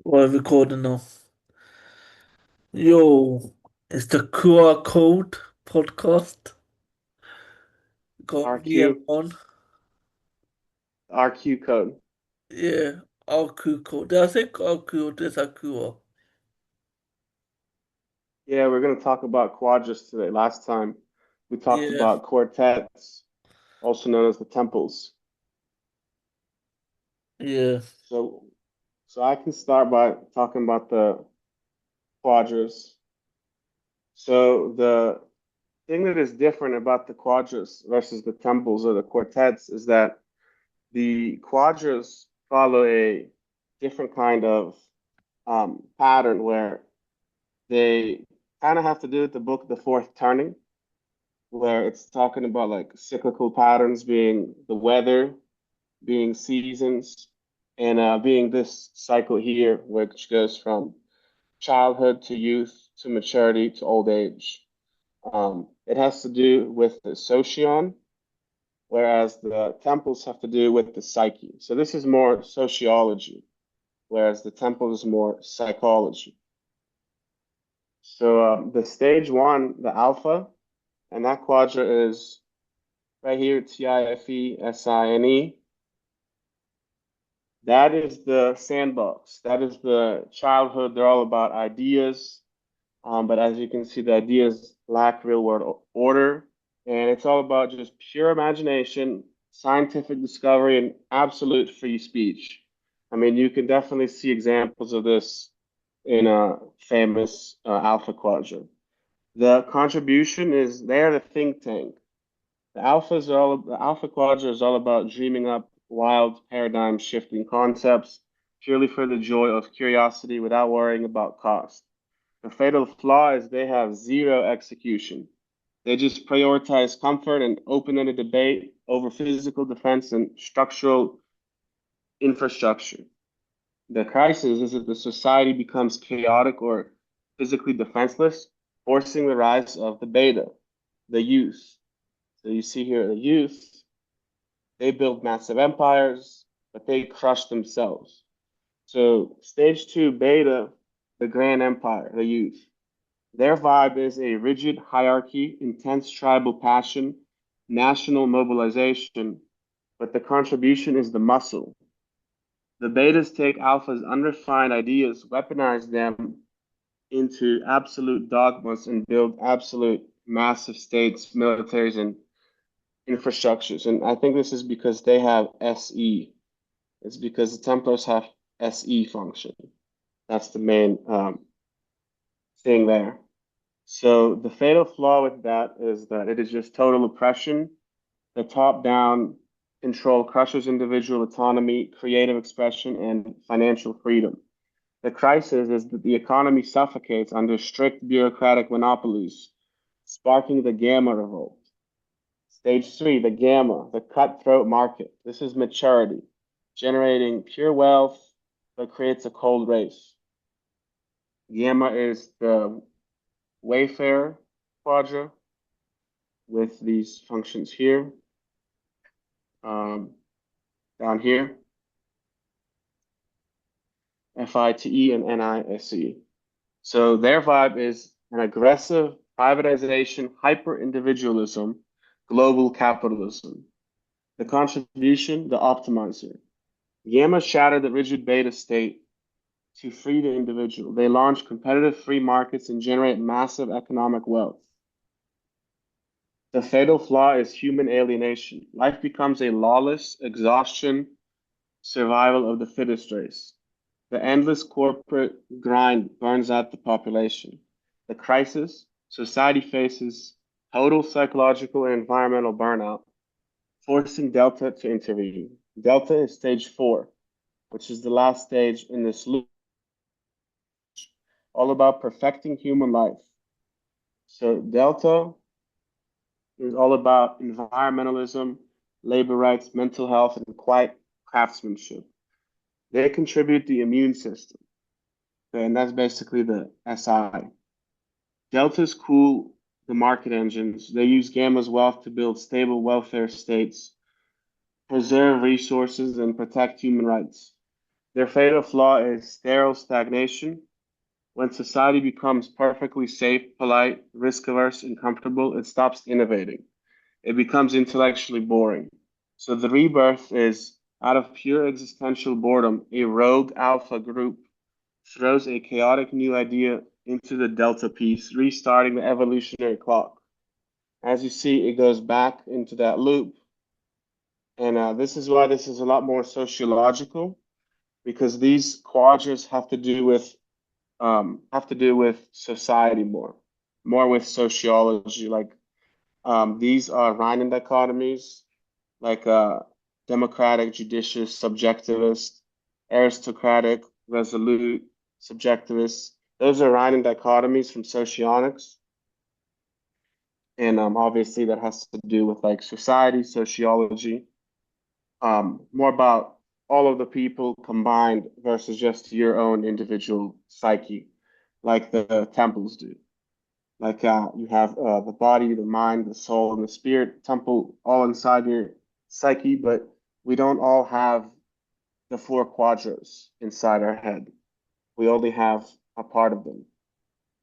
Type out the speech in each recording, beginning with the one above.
We're recording now. Yo, it's the QR code podcast. Got me and RQ, one. RQ code. Yeah, our QR code. Did I say our QR? This our QR. Yeah, we're going to talk about quadras today. Last time we talked Yeah, about quartets, also known as the temples. yeah, So, so I can start by talking about the quadras. So the thing that is different about the quadras versus the temples or the quartets is that the quadras follow a different kind of pattern where they kind of have to do with the book The Fourth Turning, where it's talking about like cyclical patterns being the weather, being seasons, and being this cycle here, which goes from childhood to youth to maturity to old age. It has to do with the socio, whereas the temples have to do with the psyche. So this is more sociology, whereas the temple is more psychology. So the stage one, the alpha, and that quadra is right here, TIFESINE. That is the sandbox. That is the childhood. They're all about ideas. But as you can see, the ideas lack real world order. And it's all about just pure imagination, scientific discovery, and absolute free speech. I mean, you can definitely see examples of this in a famous Alpha Quadrant. The contribution is they're the think tank. The Alpha Quadrant is all about dreaming up wild paradigm shifting concepts purely for the joy of curiosity without worrying about cost. The fatal flaw is they have zero execution. They just prioritize comfort and open-ended debate over physical defense and structural infrastructure. The crisis is that the society becomes chaotic or physically defenseless, forcing the rise of the beta, the youth. So you see here the youth, they build massive empires, but they crush themselves. So stage two, beta, the grand empire, the youth. Their vibe is a rigid hierarchy, intense tribal passion, national mobilization, but the contribution is the muscle. The betas take alpha's unrefined ideas, weaponize them into absolute dogmas, and build absolute massive states, militaries, and infrastructures. And I think this is because they have SE. It's because the Templars have SE function. That's the main thing there. So the fatal flaw with that is that it is just total oppression. The top-down control crushes individual autonomy, creative expression, and financial freedom. The crisis is that the economy suffocates under strict bureaucratic monopolies, sparking the gamma revolt. Stage three, the gamma, the cutthroat market. This is maturity, generating pure wealth that creates a cold race. Gamma is the Wayfair quadra with these functions here, um, down here, FITE and NISE. So their vibe is an aggressive privatization, hyper individualism, global capitalism. The contribution, the optimizer. Gamma shattered the rigid beta state to free the individual. They launch competitive free markets and generate massive economic wealth. The fatal flaw is human alienation. Life becomes a lawless exhaustion, survival of the fittest race. The endless corporate grind burns out the population. The crisis, society faces total psychological and environmental burnout, forcing Delta to intervene. Delta is stage four, which is the last stage in this loop, all about perfecting human life. So Delta is all about environmentalism, labor rights, mental health, and quiet craftsmanship. They contribute the immune system, and that's basically the SI. Deltas cool the market engines. They use Gamma's wealth to build stable welfare states, preserve resources, and protect human rights. Their fatal flaw is sterile stagnation. When society becomes perfectly safe, polite, risk averse, and comfortable, it stops innovating. It becomes intellectually boring. So the rebirth is out of pure existential boredom, a rogue alpha group throws a chaotic new idea into the delta piece, restarting the evolutionary clock. As you see, it goes back into that loop. And this is why this is a lot more sociological, because these quadrants have to do with society more with sociology. Like these are Rhineland dichotomies, like democratic, judicious, subjectivist, aristocratic, resolute, subjectivist. Those are Rhineland dichotomies from socionics, and obviously that has to do with like society, sociology, more about all of the people combined versus just your own individual psyche, like the temples do. Like you have the body, the mind, the soul, and the spirit temple all inside your psyche, but we don't all have the four quadrants inside our head. We only have a part of them.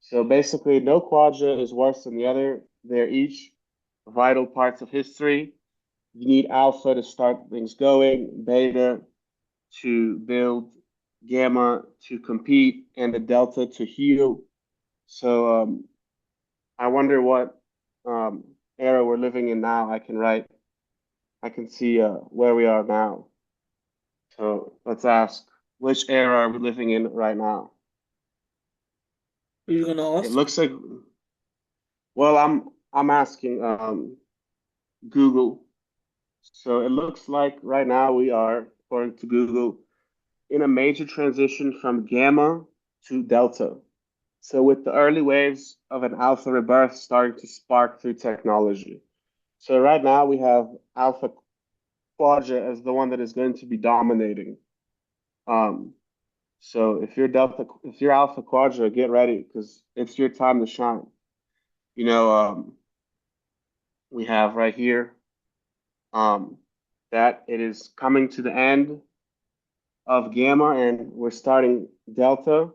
So basically, no quadra is worse than the other. They're each vital parts of history. You need alpha to start things going, beta to build, gamma to compete, and the delta to heal. So I wonder what era we're living in now. I can see where we are now. So let's ask, which era are we living in right now? Are you gonna It ask? looks like, well, I'm asking Google. So it looks like right now we are, according to Google, in a major transition from gamma to delta. So with the early waves of an alpha rebirth starting to spark through technology. So right now we have alpha quadra as the one that is going to be dominating. Um, so if you're alpha quadra, get ready because it's your time to shine. You know, we have right here um, that it is coming to the end of gamma and we're starting delta.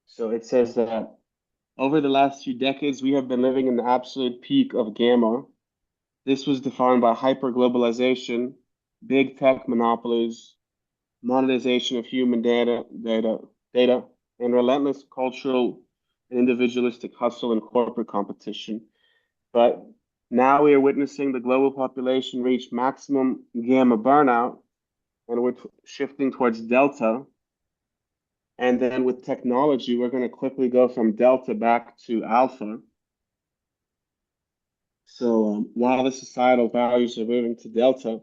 So it says that over the last few decades, we have been living in the absolute peak of gamma. This was defined by hyperglobalization, big tech monopolies, monetization of human data, and relentless cultural and individualistic hustle and corporate competition. But now we are witnessing the global population reach maximum gamma burnout, and we're shifting towards delta. And then with technology, we're going to quickly go from delta back to alpha. So while the societal values are moving to delta,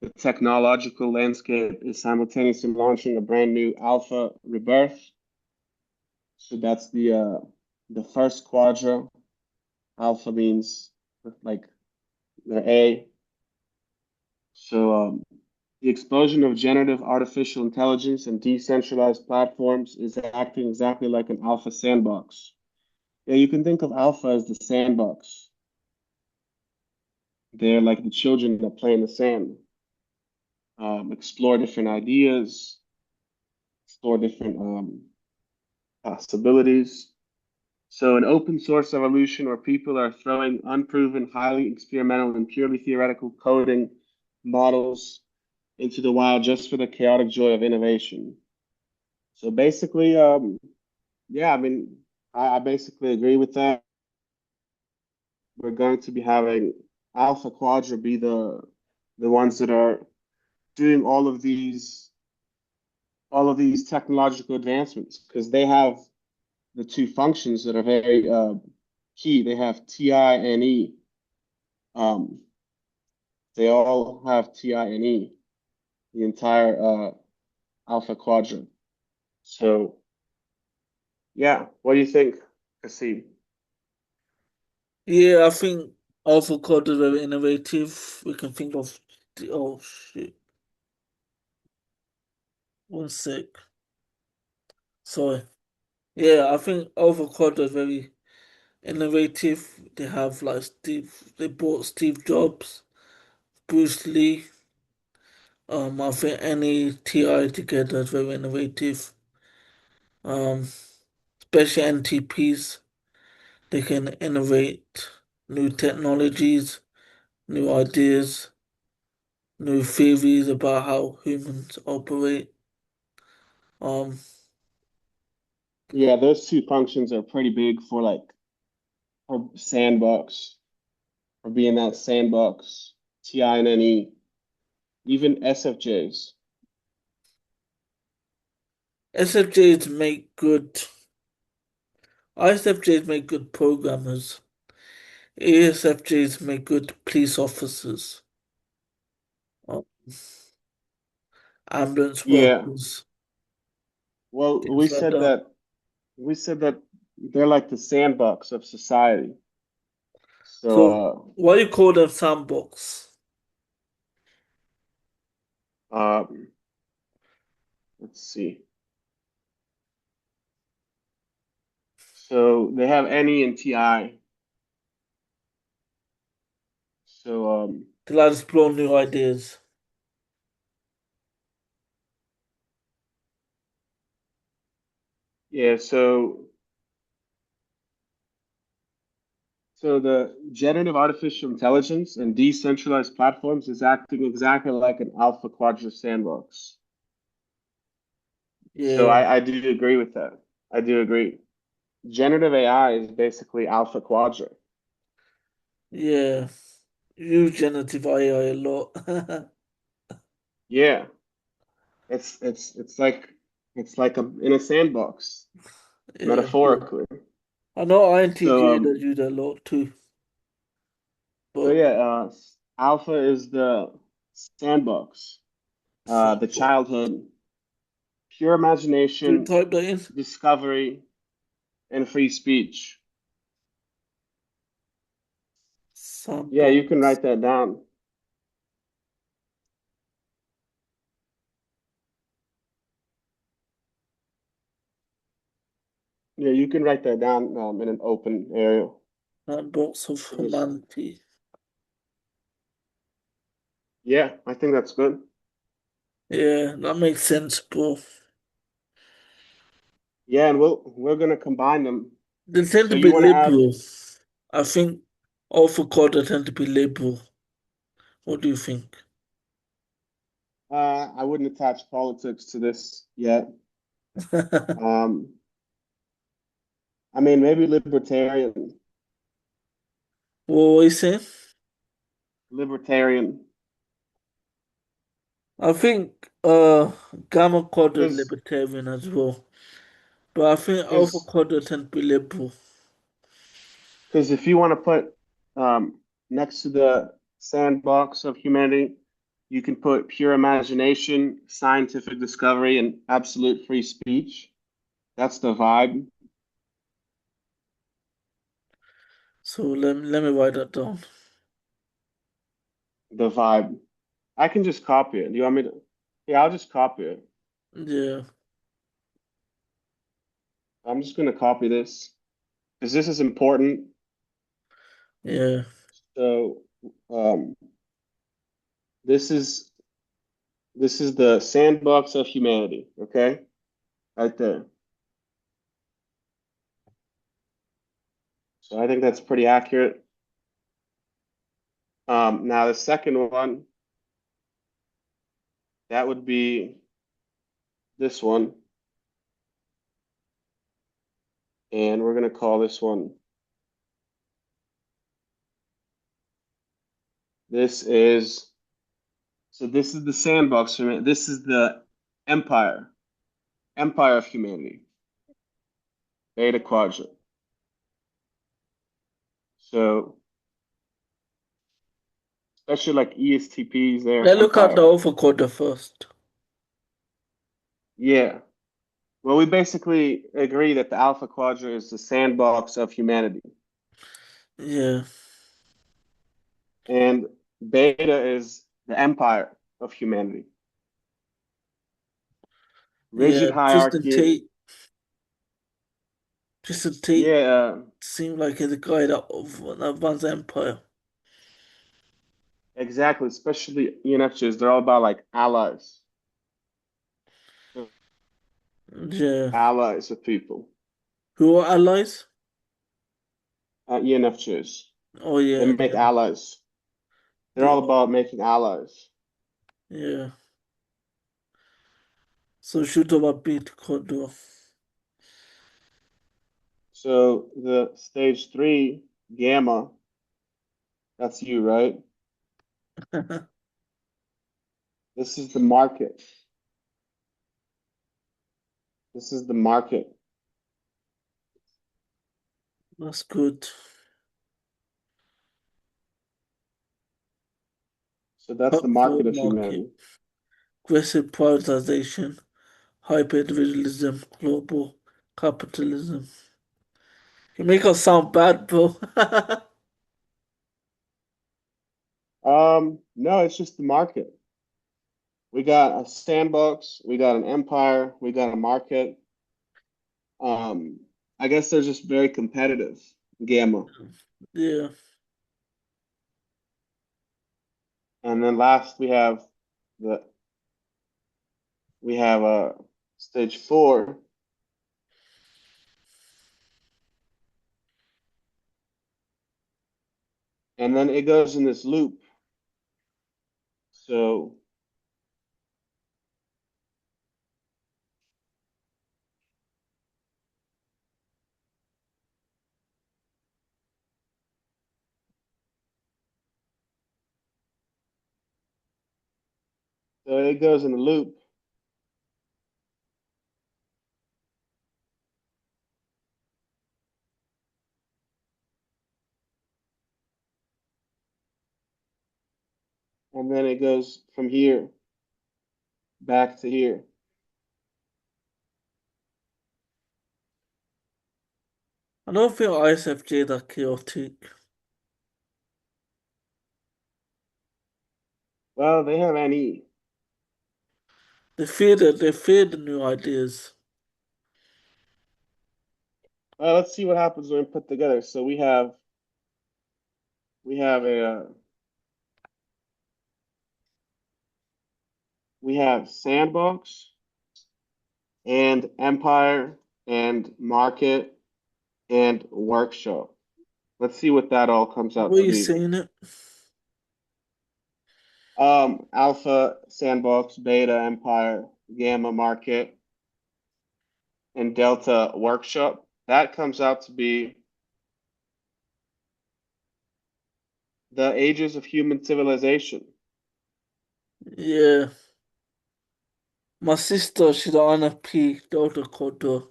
the technological landscape is simultaneously launching a brand new alpha rebirth. So that's the first quadra. Alpha means like the A. So the explosion of generative artificial intelligence and decentralized platforms is acting exactly like an alpha sandbox. Yeah, you can think of alpha as the sandbox. They're like the children that play in the sand, explore different ideas, explore different possibilities. So, an open source evolution where people are throwing unproven, highly experimental, and purely theoretical coding models into the wild just for the chaotic joy of innovation. So, basically, yeah, I mean, I basically agree with that. We're going to be having Alpha Quadra be the ones that are doing all of these technological advancements because they have the two functions that are very key. They have TI and E. Um, they all have TI and E, the entire Alpha Quadrant. So, yeah, what do you think, Qasim? Yeah, I think avocado is very innovative. We can think of the oh shit. One sec. Sorry. Yeah, I think avocado is very innovative. They have like Steve they bought Steve Jobs, Bruce Lee, I think any TI together is very innovative. Um, Especially NTPs, they can innovate new technologies, new ideas, new theories about how humans operate. Um, Yeah, those two functions are pretty big for like for sandbox, for being that sandbox, TI and NE, even SFJs. SFJs make good ISFJs make good programmers. ASFJs make good police officers, uh, ambulance Yeah. workers, Well, things like that. we said that they're like the sandbox of society. So So why do you call them sandbox? let's see. So they have NE and TI. So To let us explore new ideas. yeah, so the generative artificial intelligence and decentralized platforms is acting exactly like an alpha quadrant sandbox. So Yeah, I do agree with that. I do agree. Generative AI is basically alpha quadrant. yeah. Use generative AI a lot. Yeah, it's like in a sandbox, Yeah, but metaphorically. I know So INTJ does use that a lot too. so But yeah, alpha is the sandbox, the sandbox. childhood, pure Do you imagination, type that in? discovery, and free speech. Yeah, you can Sandbox. write that down. Yeah, you can write that down in an open area. Sandbox of Just humanity. yeah, I think that's good. Yeah, that makes sense, bro. Yeah, and we're gonna combine them. They tend So to you be want to add? liberal. I think Alpha Quadrant tend to be liberal. What do you think? I wouldn't attach politics to this yet. Um, I mean, maybe libertarian, What were you saying? libertarian, I think Gamma Quadrant because libertarian as well. But I think Alpha because Quadrant tend to be liberal. because if you want to put next to the sandbox of humanity, you can put pure imagination, scientific discovery, and absolute free speech. That's the vibe. So let me write that down. The vibe. I can just copy it. Do you want me to? Yeah, I'll just copy it. Yeah, I'm just gonna copy this because this is important. yeah, So um, this is this is the sandbox of humanity. Okay, right there. So I think that's pretty accurate. Now the second one, that would be this one, and we're gonna call this one. This is this is the sandbox for me. This is the empire, empire of humanity, beta quadrant. So especially like ESTPs, their let's look at the empire. Alpha Quadrant first. Yeah. Well, we basically agree that the Alpha Quadrant is the sandbox of humanity, Yeah, and Beta is the empire of humanity. yeah. Rigid hierarchy. Tristan Tate Yeah, seemed like he's a guy that runs empire. Exactly, especially ENFJs. They're all about like allies, Yeah. allies of people. Who are allies? ENFJs. Oh They yeah, make allies. They're they all are. about making allies. Yeah. So shoot about beat Kodo. So the stage three, gamma, that's you, right? This is the market. This is the market. That's good. So that's the Cutthroat market of market, humanity. aggressive privatization, hyper-individualism, global capitalism. You make us sound bad, bro. No, it's just the market. We got a sandbox, we got an empire, we got a market. Um, I guess they're just very competitive. Gamma. Yeah. And then last the we have stage four, and then it goes in this loop. So so it goes in a loop, and then it goes from here back to here. I don't feel ISFJ that chaotic. Well, they have NE. They fear the new ideas. Well, let's see what happens when we put together. So we have a we have sandbox and empire and market and workshop. Let's see what that all comes out What are to you be. saying it? Alpha, sandbox, beta, empire, gamma, market, and delta, workshop. That comes out to be the ages of human civilization. Yeah. My sister, she's an INFP, Delta Kodo.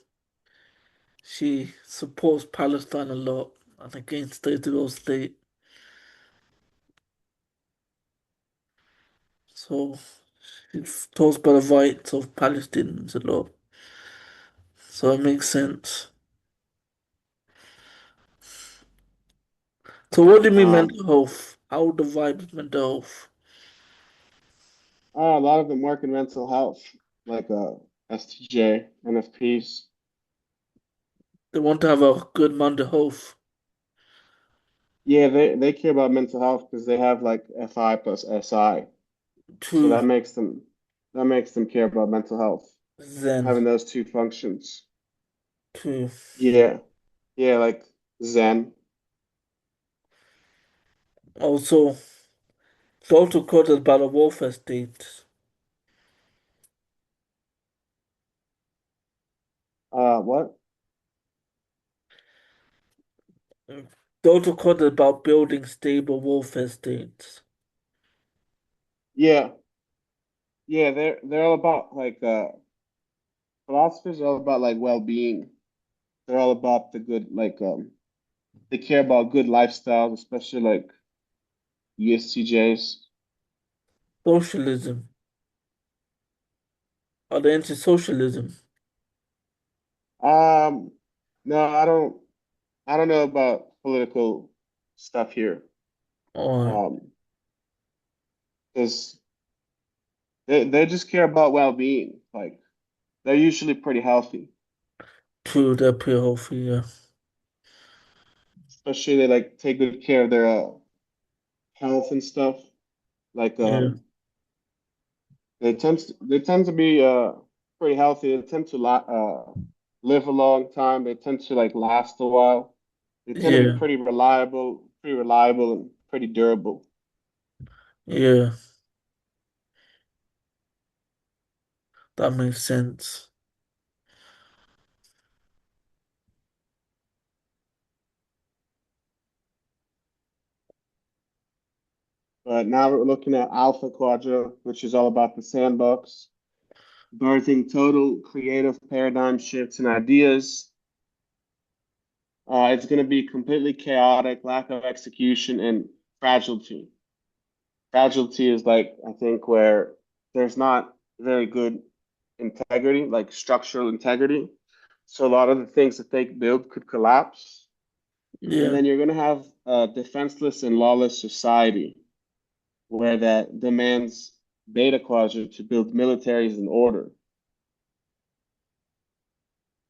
She supports Palestine a lot and against the Israel state. So she talks about the rights of Palestinians a lot. So it makes sense. So what do you mean Um, mental health? How the vibe is mental health? a lot of them work in mental health, like STJ, NFPs. They want to have a good mental health. Yeah, they care about mental health because they have like FI plus SI. So To that makes them care about mental health, Zen. having those two functions. To Yeah. Yeah, like Zen. also Delta Kodo is about a welfare state. What? Delta Kodo is about building stable welfare states. Yeah. Yeah, they're all about like philosophers are all about like well-being. They're all about the good like they care about good lifestyles, especially like ESTJs. Socialism. Are they into socialism? Um no, I don't know about political stuff here. Or Because they just care about well-being. Like they're usually pretty healthy. to their peer healthy, yeah. Especially they like take good care of their health and stuff. Like Yeah, they tend to be pretty healthy. They tend to live a long time. They tend to like last a while. They tend to be yeah, pretty reliable and pretty durable. yeah. That makes sense. But now we're looking at Alpha Quadra, which is all about the sandbox, birthing total creative paradigm shifts and ideas. It's going to be completely chaotic, lack of execution, and fragility. Fragility is like, I think, where there's not very good integrity, like structural integrity. So a lot of the things that they build could collapse. And Yeah. then you're going to have a defenseless and lawless society where that demands beta quadrant to build militaries in order.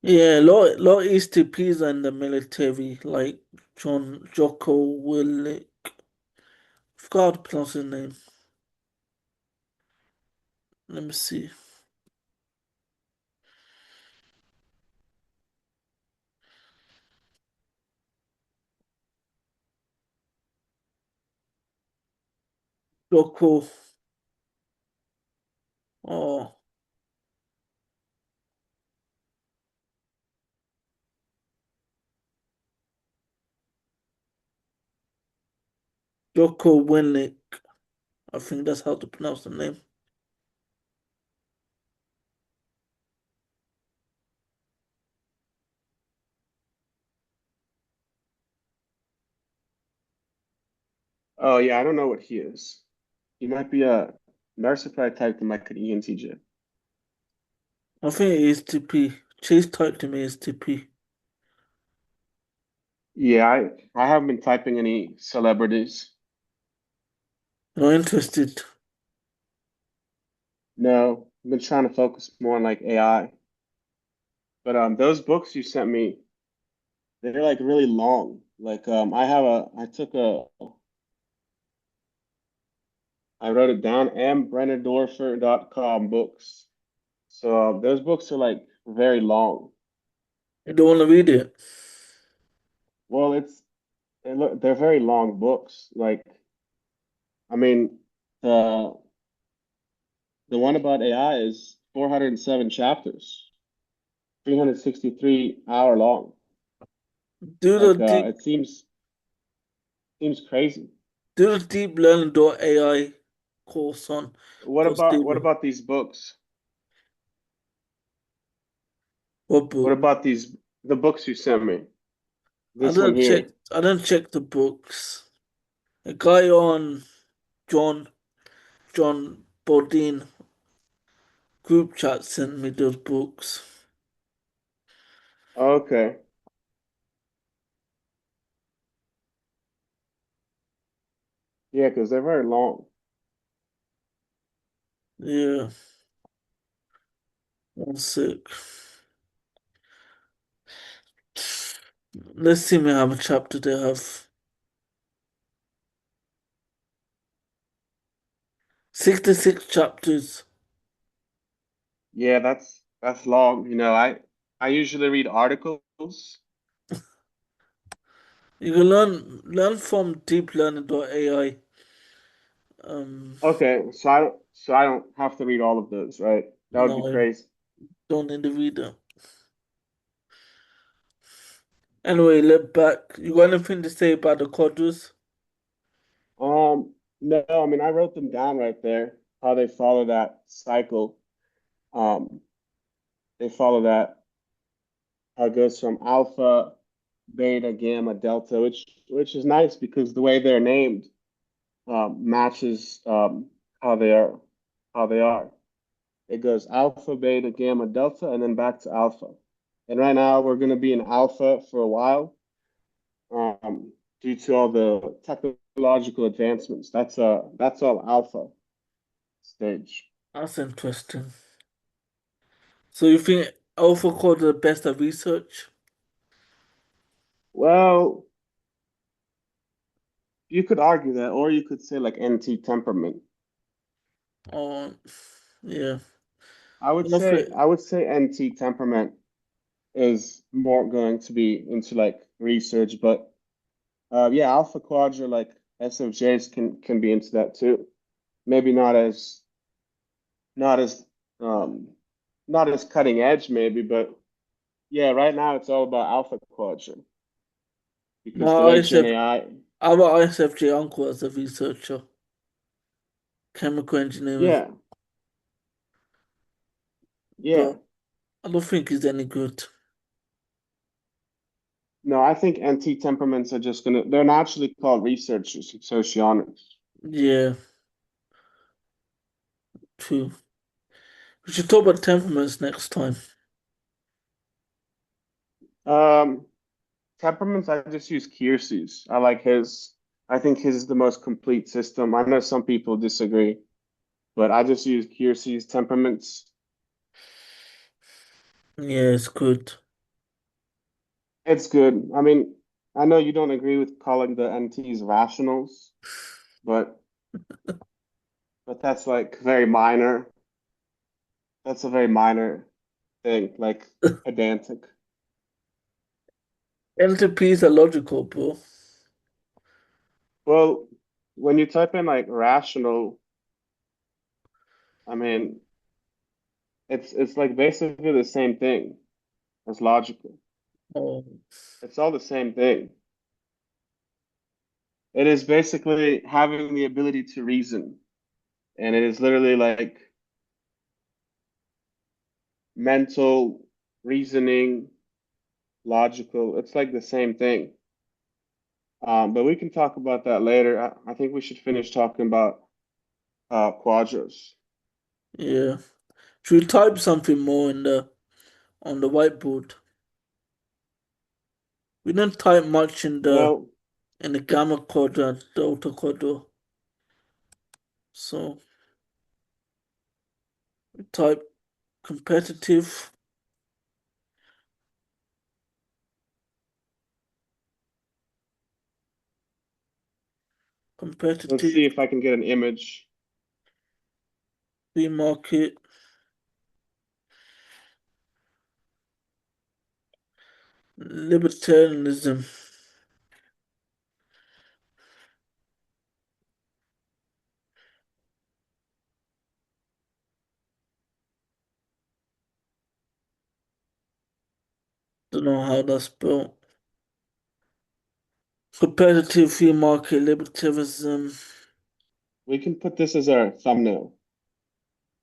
Yeah, lot is to Pisa in the military, like John Jocko Willink. Forgot how to pronounce his name. Let me see. Jocko. Oh, Jocko Willink. I think that's how to pronounce the name. Oh yeah, I don't know what he is. He might be a Mercer type in like an ENTJ. I think it is TP. Chase typed to me is TP. Yeah, I haven't been typing any celebrities. Not interested. No, I've been trying to focus more on like AI. But those books you sent me, they're like really long. Like I wrote it down, mbrennerdorfer.com books. So those books are like very long. You don't want to read it. Well, they're very long books. Like I mean, the the one about AI is 407 chapters, 363 hour long. Do the Like deep it seems crazy. do the deep learning AI course on What Coursera. about these books? What What book? about the books you sent me? This one here. I didn't check the books. A guy on John John Bodine group chat sent me those books. Okay. Yeah, because they're very long. Yeah, one sec. Let's see me how many chapter they have. 66 chapters. Yeah, that's long. I usually read articles. You can learn from deep learning AI. Um, Okay, so I don't have to read all of those, right? That would be no, crazy. don't need the reader. Anyway, let back. You got anything to say about the quadras? No, I mean I wrote them down right there, how they follow that cycle. Um, they follow that how it goes from alpha, beta, gamma, delta, which is nice because the way they're named matches how they are how they are. It goes alpha, beta, gamma, delta, and then back to alpha. And right now we're going to be in alpha for a while due to all the technological advancements. That's all alpha stage. That's interesting. So you think Alpha Quad are the best at research? Well, you could argue that, or you could say like NT temperament. Oh, yeah. I would I don't say think, I would say NT temperament is more going to be into like research, but yeah, Alpha Quadra like SFJs can be into that too. Maybe not as um not as cutting edge maybe, but yeah, right now it's all about Alpha Quadra because the my next gen ISF, AI, our ISFJ uncle as a researcher, chemical engineering, yeah, yeah. but I don't think he's any good. No, I think NT temperaments are just they're naturally called researchers in socionics. Yeah, true. We should talk about temperaments next time. Um, Temperaments, I just use Kiersey's. I like his. I think his is the most complete system. I know some people disagree, but I just use Kiersey's temperaments. Yeah, it's good. It's good. I mean, I know you don't agree with calling the NTs rationals, but that's like very minor. That's a very minor thing, like pedantic. Entities are logical, bro. Well, when you type in like rational, I mean, it's like basically the same thing as logical. Oh, It's all the same thing. It is basically having the ability to reason, and it is literally like mental reasoning, logical. It's like the same thing. But we can talk about that later. I think we should finish talking about quadros. yeah. Should we type something more in the on the whiteboard? We didn't type much Well, in the gamma quadrant, delta quadrant. So we type competitive, let's competitive, see if I can get an image. free market, libertarianism. Don't know how that's spelled. Competitive free market libertarianism. We can put this as our thumbnail,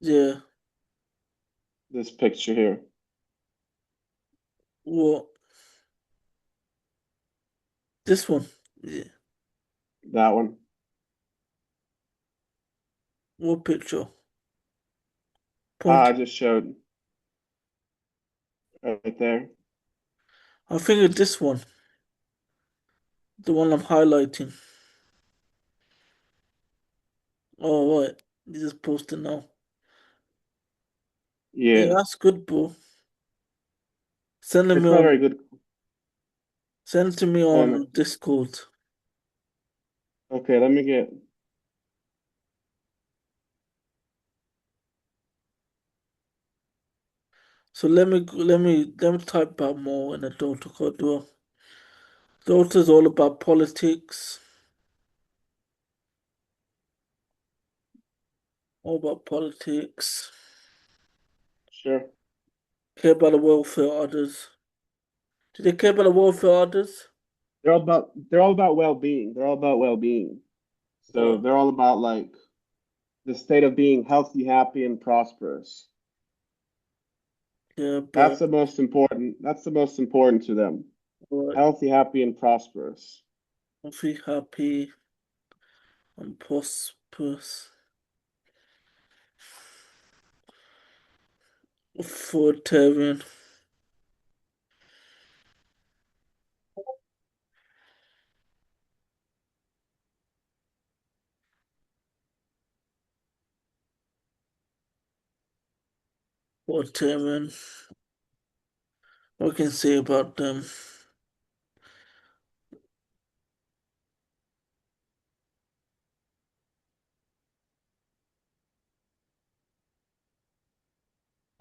Yeah. this picture here, What? This one. Yeah. that one. What picture? Ah, Point. I just showed right there. I think it's this one. The one I'm highlighting. Oh, right. You just posted now. Yeah, Yeah, that's good, bro. Send it me it's not on. very good. Send it to me Oh, no. on Discord. Okay, let me get. So let me type out more in the Dota code. Dota is all about politics. All about politics. Sure. Care about the welfare of others. Do they care about the welfare of others? They're all about well-being. They're all about well-being. So Or they're all about like the state of being healthy, happy, and prosperous. care about That's the most important to them. what Healthy, happy, and prosperous. healthy, happy, and prosperous. Authoritarian. Authoritarian. What can I say about them?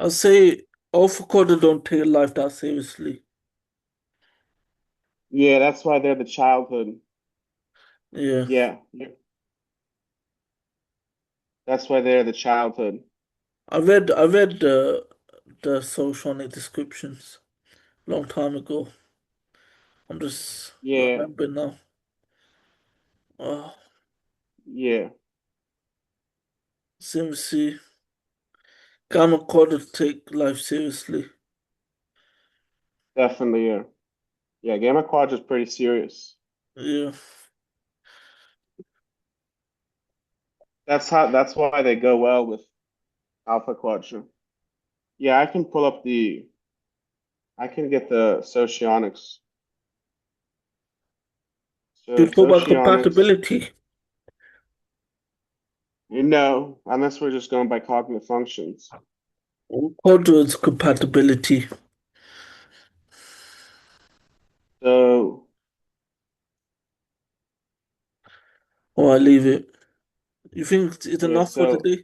I'll say Alpha Quadrant don't take life that seriously. Yeah, that's why they're the childhood. Yeah. Yeah, that's why they're the childhood. I read the Socionic descriptions a long time ago. I'm just not Yeah, remembering now. Oh, yeah, seriously. Gamma Quadrant take life seriously. definitely. Yeah, yeah. Gamma Quadra is pretty serious. Yeah. That's why they go well with Alpha Quadra. Yeah, I can pull up the. I can get the socionics. Do So you talk about socionics. compatibility? No, unless we're just going by cognitive functions. Quadrant's compatibility. So Or I leave it. You think it's yeah, enough for so today?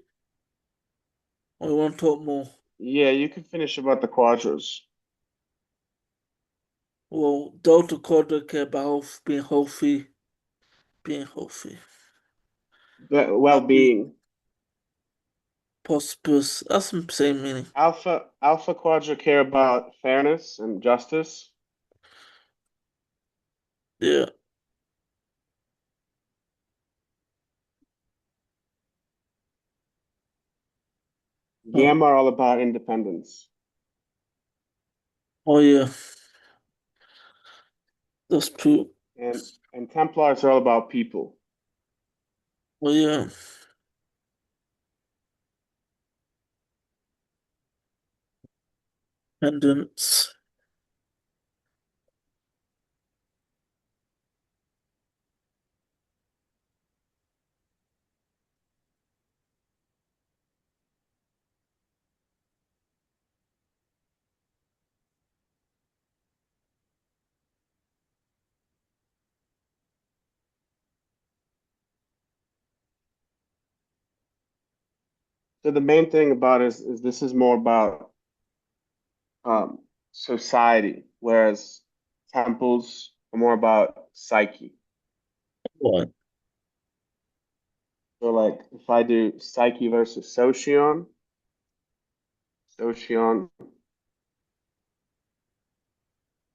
Or you want to talk more? yeah, you can finish about the quadras. Well, Delta Quadrant care about being healthy, happy, Well-being. prosperous. That's the same meaning. Alpha Quadra care about fairness and justice. Yeah. Oh, Gamma are all about independence. oh yeah, that's true. And Templars are all about people. Oh yeah, independence. So the main thing about is this is more about um, society, whereas temples are more about psyche. What? So like if I do psyche versus socion,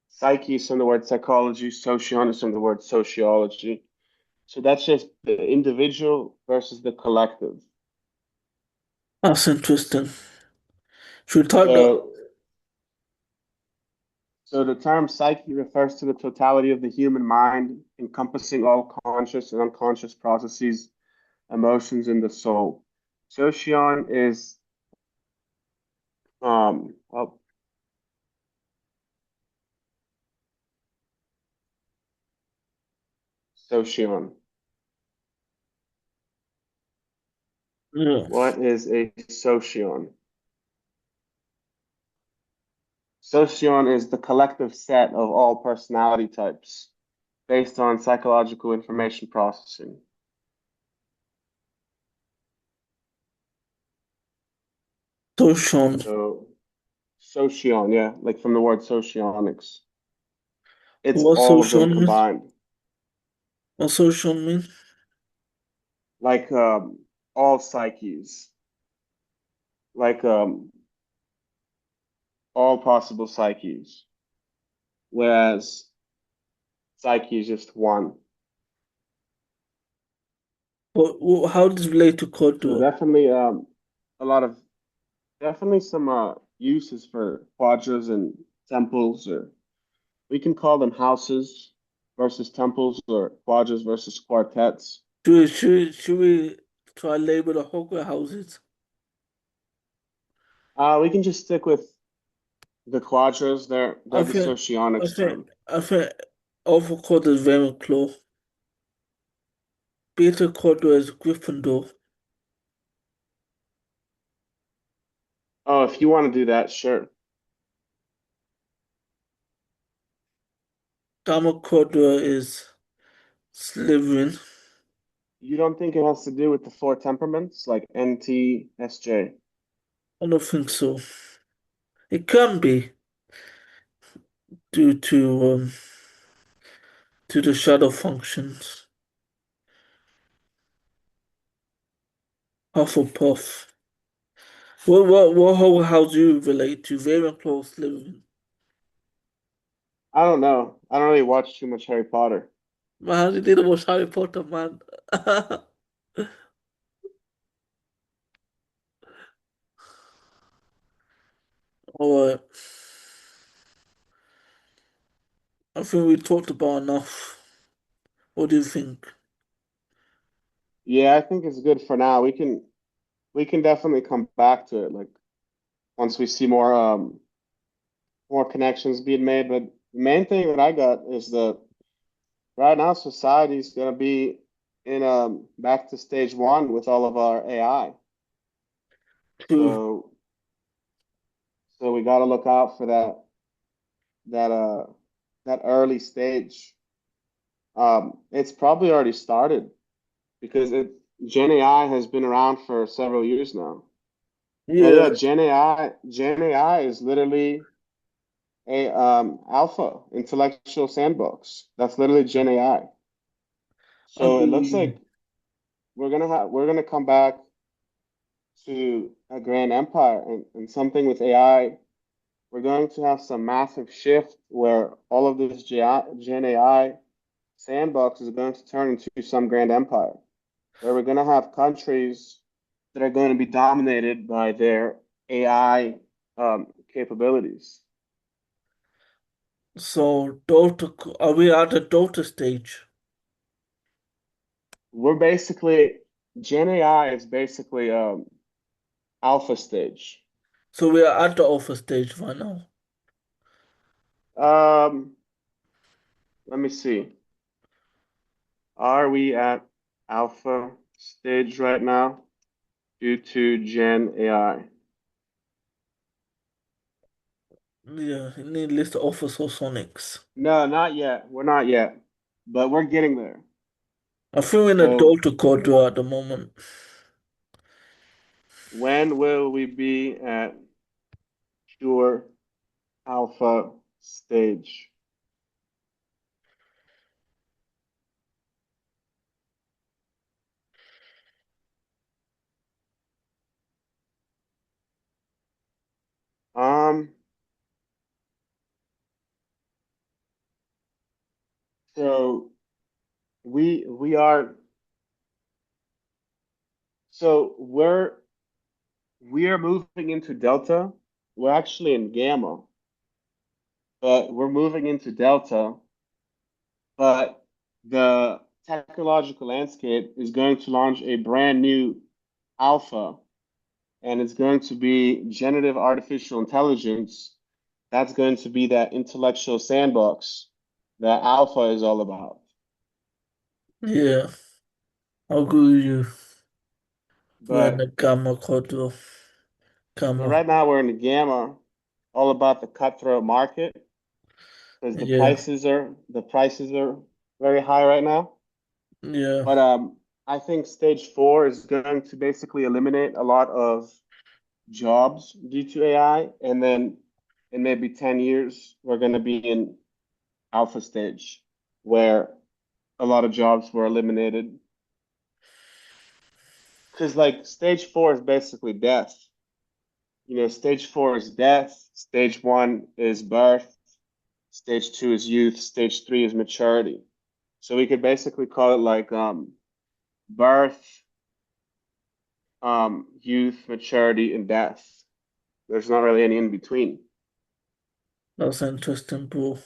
psyche is from the word psychology, socion is from the word sociology. So that's just the individual versus the collective. That's interesting. Should we type that? So So the term psyche refers to the totality of the human mind, encompassing all conscious and unconscious processes, emotions, in the soul. Socio is oh, socio. Yeah. What is a socio? Socio is the collective set of all personality types based on psychological information processing. Social. So socio, yeah, like from the word socionics. It's What all of social them mean? combined. What social mean? Like all psyches, like all possible psyches, whereas psyche is just one. How does it relate to So Quadra? definitely a lot of definitely some uses for quadras and temples, or we can call them houses versus temples, or quadras versus quartets. Should we try label the Hogwarts houses? We can just stick with the quadras. They're I the think I socionics think term. I think Alpha Quadrant is Ravenclaw. Beta Quadrant is Gryffindor. Oh, if you want to do that, sure. Gamma Quadrant is Slytherin. You don't think it has to do with the four temperaments like NT, SJ? I don't think so. It can be due to the shadow functions. Hufflepuff. How do you relate to Ravenclaw Slytherin? I don't know. I don't really watch too much Harry Potter. Man, you didn't watch Harry Potter, man. Alright, I think we talked about enough. What do you think? Yeah, I think it's good for now. We can definitely come back to it, like once we see more connections being made. But the main thing that I got is that right now society is gonna be in back to stage one with all of our AI. True. So so we gotta look out for that uh that early stage. It's probably already started because Gen AI has been around for several years now. And Yeah, yeah, Gen AI is literally a alpha intellectual sandbox. That's literally Gen AI. I So it looks agree. like we're gonna come back to a grand empire and something with AI. We're going to have some massive shift where all of this Gen AI sandbox is going to turn into some grand empire, where we're going to have countries that are going to be dominated by their AI capabilities. So, are we at the Dota stage? We're basically Gen AI is basically alpha stage. So we are at the alpha stage right now. Um, Let me see. Are we at alpha stage right now due to Gen AI? Yeah, you need list of alpha Socionics. No, not yet. We're not yet, but we're getting there. I think we're in a So Dota Quadra at the moment. when will we be at pure alpha stage? Um, so we are so we are moving into delta. We're actually in gamma, but we're moving into delta. But the technological landscape is going to launch a brand new alpha, and it's going to be generative artificial intelligence. That's going to be that intellectual sandbox that alpha is all about. Yeah, I'll agree with you. We're in the But Gamma Quadra. but Gamma. right now we're in the gamma, all about the cutthroat market because Yeah, the prices are very high right now. yeah. But I think stage four is going to basically eliminate a lot of jobs due to AI, and then in maybe 10 years we're going to be in alpha stage where a lot of jobs were eliminated because like stage four is basically death. Stage four is death, stage one is birth, stage two is youth, stage three is maturity. So we could basically call it like birth, youth, maturity, and death. There's not really any in between. That's interesting, bro.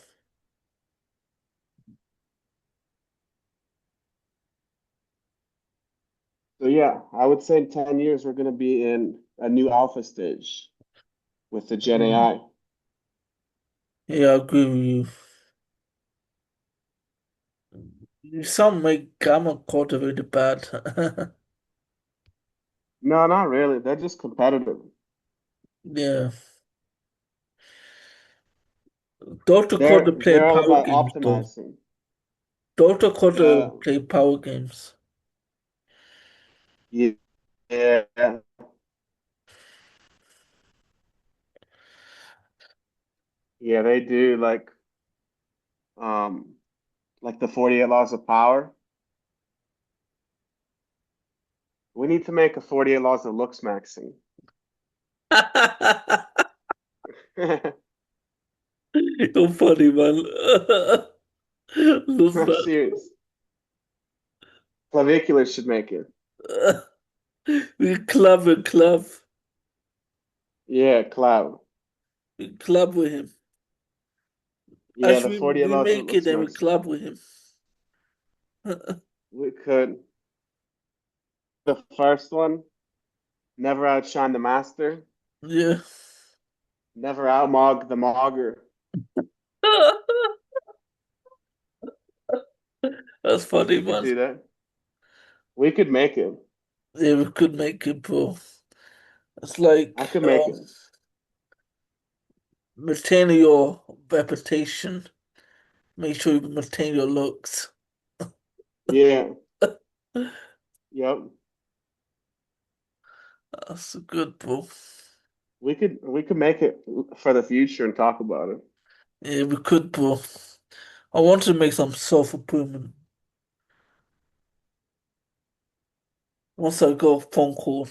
So yeah, I would say in 10 years we're going to be in a new alpha stage with the Gen Mm. AI. Yeah, I agree with you. Some make Gamma Quadra really bad. No, not really. They're just competitive. Yeah. Dota Quadra play They're all power about games, though. optimizing. Dota Quadra Yeah, play power games. yeah, yeah. Yeah, they do um like the 48 laws of power. We need to make a 48 laws of looks maxing. You're funny, man. Love I'm that. serious. Clavicular should make it. We club and club. Yeah, cloud. We club with him. Yeah, the Actually, 48 we laws of make it looks and we maxing. club with him. We could. The first one, never outshine the master, Yeah. never outmog the mogger. That's funny, We could man. do that. We could make it. Yeah, we could make it, bro. It's I like could make it. maintain your reputation. Make sure you maintain your looks. Yeah. Yep. That's good, bro. We could make it for the future and talk about it. Yeah, we could, bro. I want to make some self-improvement. Once I go phone call.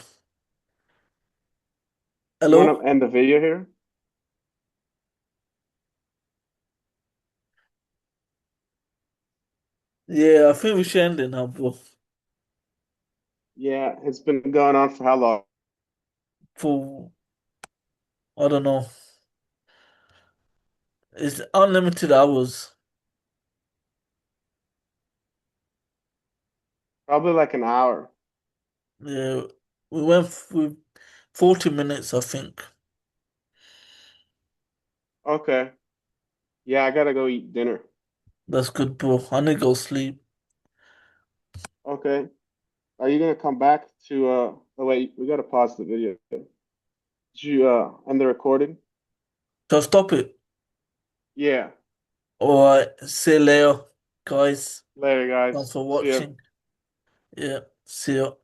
You want Hello? to end the video here? Yeah, I think we should end it now, bro. Yeah, it's been going on for how long? For I don't know. It's unlimited hours. Probably like an hour. Yeah, we went with 40 minutes, I think. Okay. Yeah, I gotta go eat dinner. That's good, bro. I need to go sleep. Okay. Are you gonna come back to oh wait, we gotta pause the video. Did you end the recording? So stop it. Yeah. Alright, see you later, guys. Later, Thanks guys. for See ya. watching. Yeah, see you.